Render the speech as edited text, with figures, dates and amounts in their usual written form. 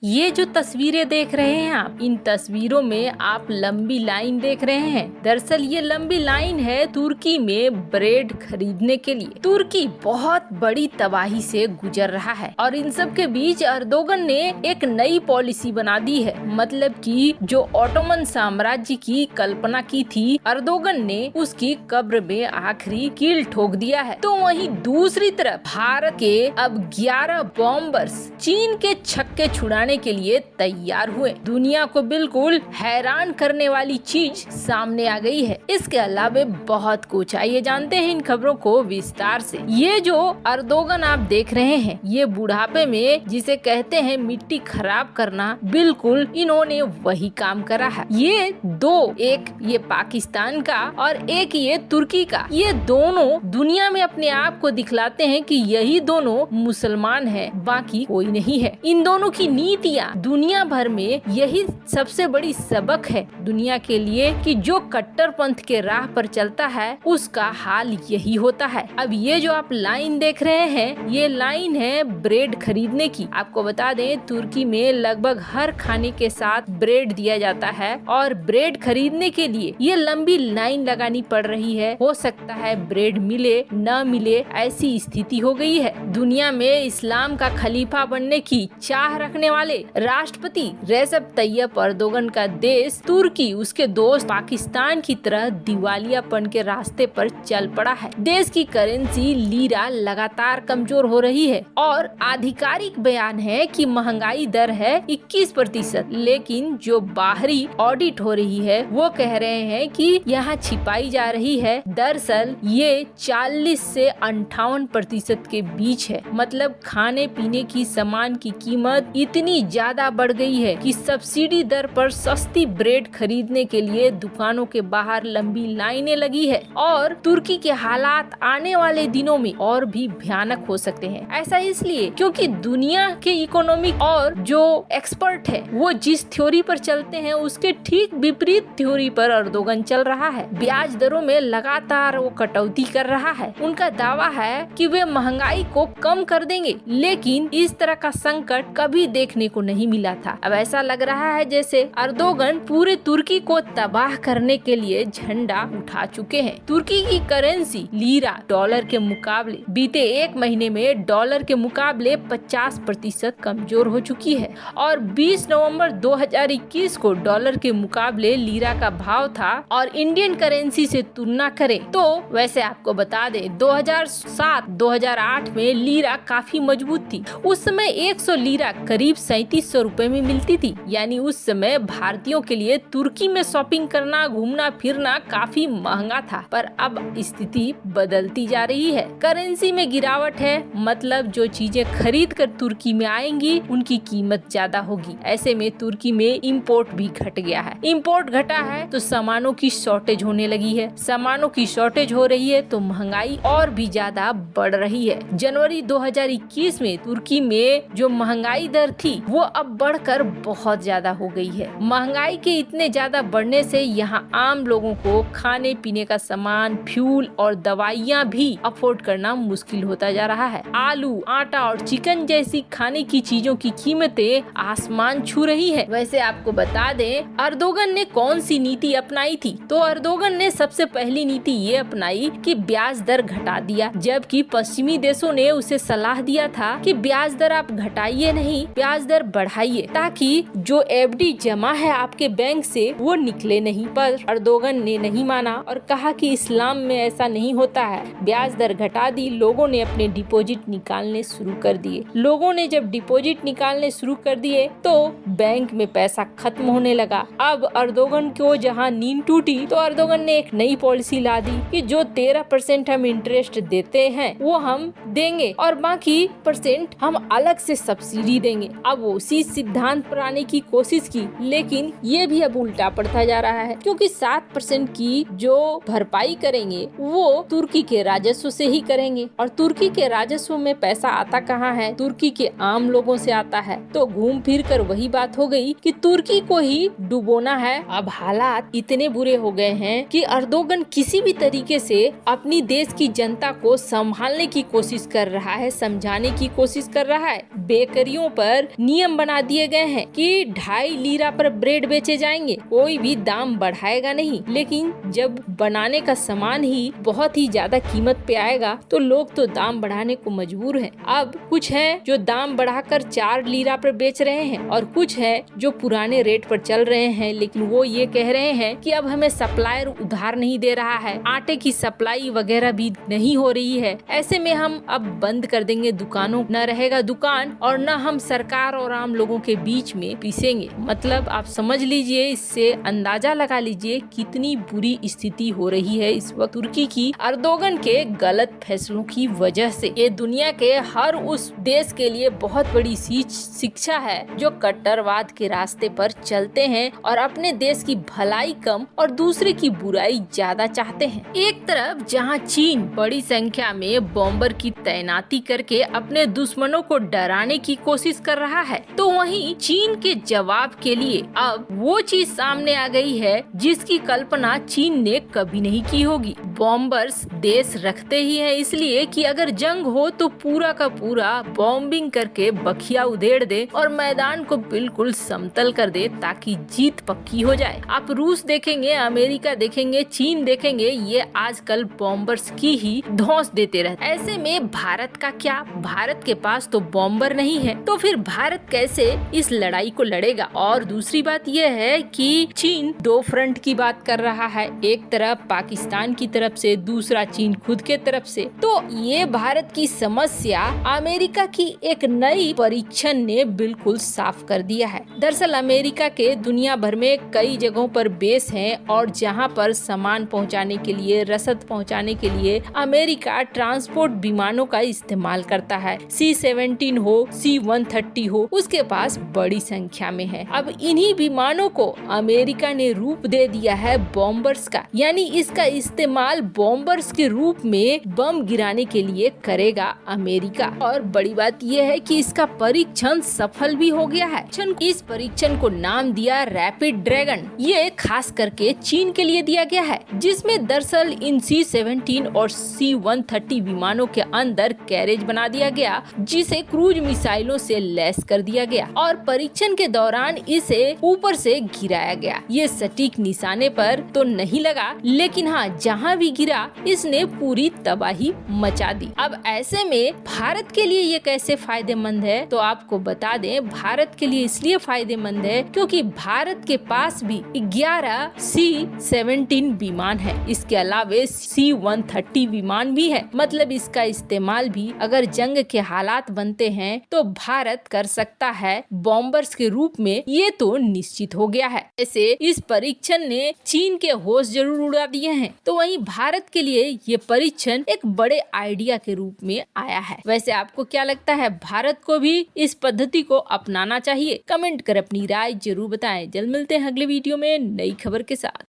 ये जो तस्वीरें देख रहे हैं आप, इन तस्वीरों में आप लंबी लाइन देख रहे हैं। दरअसल ये लंबी लाइन है तुर्की में ब्रेड खरीदने के लिए। तुर्की बहुत बड़ी तबाही से गुजर रहा है और इन सब के बीच अर्दोगन ने एक नई पॉलिसी बना दी है। मतलब कि जो ओटोमन साम्राज्य की कल्पना की थी, अर्दोगन ने उसकी कब्र में आखिरी कील ठोक दिया है। तो वहीं दूसरी तरफ भारत के अब 11 बॉम्बर्स चीन के छक्के छुड़ाने के लिए तैयार हुए। दुनिया को बिल्कुल हैरान करने वाली चीज सामने आ गई है। इसके अलावा बहुत कुछ, आइए जानते हैं इन खबरों को विस्तार से। ये जो अर्दोगन आप देख रहे हैं, ये बुढ़ापे में जिसे कहते हैं मिट्टी खराब करना, बिल्कुल इन्होंने वही काम करा है। ये दो, एक ये पाकिस्तान का और एक ये तुर्की का, ये दोनों दुनिया में अपने आप को दिखलाते हैं कि यही दोनों मुसलमान है, बाकी कोई नहीं है। इन दोनों की नीतियाँ दुनिया भर में यही सबसे बड़ी सबक है दुनिया के लिए कि जो कट्टरपंथ के राह पर चलता है उसका हाल यही होता है। अब ये जो आप लाइन देख रहे हैं, ये लाइन है ब्रेड खरीदने की। आपको बता दें, तुर्की में लगभग हर खाने के साथ ब्रेड दिया जाता है और ब्रेड खरीदने के लिए ये लंबी लाइन लगानी पड़ रही है। हो सकता है ब्रेड मिले न मिले, ऐसी स्थिति हो गई है। दुनिया में इस्लाम का खलीफा बनने की चाह रखने वाले राष्ट्रपति रेसेप तैयप अर्दोगन का देश तुर्की उसके दोस्त पाकिस्तान की तरह दिवालियापन के रास्ते पर चल पड़ा है। देश की करेंसी लीरा लगातार कमजोर हो रही है और आधिकारिक बयान है कि महंगाई दर है 21%, लेकिन जो बाहरी ऑडिट हो रही है वो कह रहे हैं कि यहाँ छिपाई जा रही है। दरअसल ये 40 से 58% के बीच है। मतलब खाने पीने की सामान की कीमत इतनी ज्यादा बढ़ गई है कि सब्सिडी दर पर सस्ती ब्रेड खरीदने के लिए दुकानों के बाहर लंबी लाइनें लगी है और तुर्की के हालात आने वाले दिनों में और भी भयानक हो सकते हैं। ऐसा इसलिए क्योंकि दुनिया के इकोनॉमिक और जो एक्सपर्ट है वो जिस थ्योरी पर चलते हैं उसके ठीक विपरीत थ्योरी पर अर्दोगन चल रहा है। ब्याज दरों में लगातार वो कटौती कर रहा है। उनका दावा है कि वे महंगाई को कम कर देंगे, लेकिन इस तरह का संकट कभी देखने को नहीं मिला था। अब ऐसा लग रहा है जैसे अर्दोगन पूरे तुर्की को तबाह करने के लिए झंडा उठा चुके हैं। तुर्की की करेंसी लीरा डॉलर के मुकाबले बीते एक महीने में डॉलर के मुकाबले 50% कमजोर हो चुकी है और 20 नवंबर 2021 को डॉलर के मुकाबले लीरा का भाव था और इंडियन करेंसी से तुलना करें तो वैसे आपको बता दें 2007-2008 में लीरा काफी मजबूत थी। उस समय 100 लीरा करीब 3700 रुपए में मिलती थी। यानी उस समय भारतीयों के लिए तुर्की में शॉपिंग करना, घूमना फिरना काफी महंगा था। पर अब स्थिति बदलती जा रही है। करेंसी में गिरावट है, मतलब जो चीजें खरीद कर तुर्की में आएंगी उनकी कीमत ज्यादा होगी। ऐसे में तुर्की में इंपोर्ट भी घट गया है। इंपोर्ट घटा है तो सामानों की शॉर्टेज होने लगी है। सामानों की शॉर्टेज हो रही है तो महंगाई और भी ज्यादा बढ़ रही है। जनवरी 2021 में तुर्की में जो महंगाई दर थी वो अब बढ़कर बहुत ज्यादा हो गई है। महंगाई के इतने ज्यादा बढ़ने से यहाँ आम लोगों को खाने पीने का सामान, फ्यूल और दवाइयाँ भी अफोर्ड करना मुश्किल होता जा रहा है। आलू, आटा और चिकन जैसी खाने की चीजों की कीमतें आसमान छू रही है। वैसे आपको बता दें अर्दोगन ने कौन सी नीति अपनाई थी, तो अर्दोगन ने सबसे पहली नीति ये अपनाई कि ब्याज दर घटा दिया, जबकि पश्चिमी देशों ने उसे सलाह दिया था कि ब्याज दर आप घटाइए नहीं, ब्याज दर बढ़ाइए ताकि जो एफडी जमा है आपके बैंक से वो निकले नहीं। पर अर्दोगन ने नहीं माना और कहा कि इस्लाम में ऐसा नहीं होता है। ब्याज दर घटा दी, लोगों ने अपने डिपॉजिट निकालने शुरू कर दिए। लोगों ने जब डिपॉजिट निकालने शुरू कर दिए तो बैंक में पैसा खत्म होने लगा। अब अर्दोगन को जहां नींद टूटी तो अर्दोगन ने एक नई पॉलिसी ला दी कि जो 13% हम इंटरेस्ट देते हैं वो हम देंगे और बाकी परसेंट हम अलग से सब्सिडी देंगे। अब उसी सिद्धांत पर आने की कोशिश की, लेकिन ये भी अब उल्टा पड़ता जा रहा है क्योंकि 7% की जो भरपाई करेंगे वो तुर्की के राजस्व से ही करेंगे और तुर्की के राजस्व में पैसा आता कहाँ है, तुर्की के आम लोगों से आता है। तो घूम फिर कर वही बात हो गई कि तुर्की को ही डुबोना है। अब हालात इतने बुरे हो गए हैं कि अर्दोगन किसी भी तरीके से अपनी देश की जनता को संभालने की कोशिश कर रहा है, समझाने की कोशिश कर रहा है। बेकरियों पर नियम बना दिए गए हैं कि 2.5 लीरा पर ब्रेड बेचे जाएंगे, कोई भी दाम बढ़ाएगा नहीं। लेकिन जब बनाने का सामान ही बहुत ही ज्यादा कीमत पे आएगा तो लोग तो दाम बढ़ाने को मजबूर हैं। अब कुछ है जो दाम बढ़ाकर 4 लीरा पर बेच रहे हैं और कुछ है जो पुराने रेट पर चल रहे हैं, लेकिन वो ये कह रहे हैं कि अब हमें सप्लायर उधार नहीं दे रहा है, आटे की सप्लाई वगैरह भी नहीं हो रही है, ऐसे में हम अब बंद कर देंगे दुकानों, न रहेगा दुकान और न हम सरकार और आम लोगों के बीच में पिसेंगे। मतलब आप समझ लीजिए, इससे अंदाजा लगा लीजिए कितनी बुरी स्थिति हो रही है इस वक्त तुर्की की अर्दोगन के गलत फैसलों की वजह से। ये दुनिया के हर उस देश के लिए बहुत बड़ी शिक्षा है जो कट्टरवाद के रास्ते पर चलते हैं और अपने देश की भलाई कम और दूसरे की बुराई ज्यादा चाहते हैं। एक तरफ जहां चीन बड़ी संख्या में बॉम्बर की तैनाती करके अपने दुश्मनों को डराने की कोशिश कर रहा है, तो वहीं चीन के जवाब के लिए अब वो चीज सामने आ गई है जिसकी कल्पना चीन ने कभी नहीं की होगी। बॉम्बर्स देश रखते ही है इसलिए कि अगर जंग हो तो पूरा का पूरा बॉम्बिंग करके बखिया उधेड़ दे और मैदान को बिल्कुल समतल कर दे ताकि जीत पक्की हो जाए। आप रूस देखेंगे, अमेरिका देखेंगे, चीन देखेंगे, ये आजकल बॉम्बर्स की ही धौंस देते रहते। ऐसे में भारत का क्या? भारत के पास तो बॉम्बर नहीं है, तो फिर भारत कैसे इस लड़ाई को लड़ेगा? और दूसरी बात यह है कि चीन 2 फ्रंट की बात कर रहा है, एक तरफ पाकिस्तान की तरफ से, दूसरा चीन खुद के तरफ से। तो ये भारत की समस्या अमेरिका की एक नई परीक्षण ने बिल्कुल साफ कर दिया है। दरअसल अमेरिका के दुनिया भर में कई जगहों पर बेस हैं और जहां पर सामान पहुंचाने के लिए, रसद पहुंचाने के लिए अमेरिका ट्रांसपोर्ट विमानों का इस्तेमाल करता है। C-17 हो, C-130 हो, उसके पास बड़ी संख्या में है। अब इन्हीं विमानों को अमेरिका ने रूप दे दिया है बॉम्बर्स का, यानी इसका इस्तेमाल बॉम्बर्स के रूप में बम गिराने के लिए करेगा अमेरिका। और बड़ी बात यह है कि इसका परीक्षण सफल भी हो गया है। इस परीक्षण को नाम दिया रैपिड ड्रैगन। ये खास करके चीन के लिए दिया गया है, जिसमें दरअसल इन C-17 और C-130 विमानों के अंदर कैरेज बना दिया गया जिसे क्रूज मिसाइलों से लैस कर दिया गया और परीक्षण के दौरान इसे ऊपर से गिराया गया। ये सटीक निशाने पर तो नहीं लगा, लेकिन हाँ, जहाँ भी गिरा इसने पूरी तबाही मचा दी। अब ऐसे में भारत के लिए ये कैसे फायदेमंद है? तो आपको बता दें, भारत के लिए इसलिए फायदेमंद है क्योंकि भारत के पास भी 11 C-17 विमान है। इसके अलावे C-130 विमान भी है। मतलब इसका इस्तेमाल भी अगर जंग के हालात बनते हैं तो भारत कर सकता है बॉम्बर्स के रूप में, ये तो निश्चित हो गया है। ऐसे इस परीक्षण ने चीन के होश जरूर उड़ा दिए हैं, तो वहीं भारत के लिए ये परीक्षण एक बड़े आइडिया के रूप में आया है। वैसे आपको क्या लगता है, भारत को भी इस पद्धति को अपनाना चाहिए? कमेंट कर अपनी राय जरूर बताएं। जल्द मिलते हैं अगले वीडियो में नई खबर के साथ।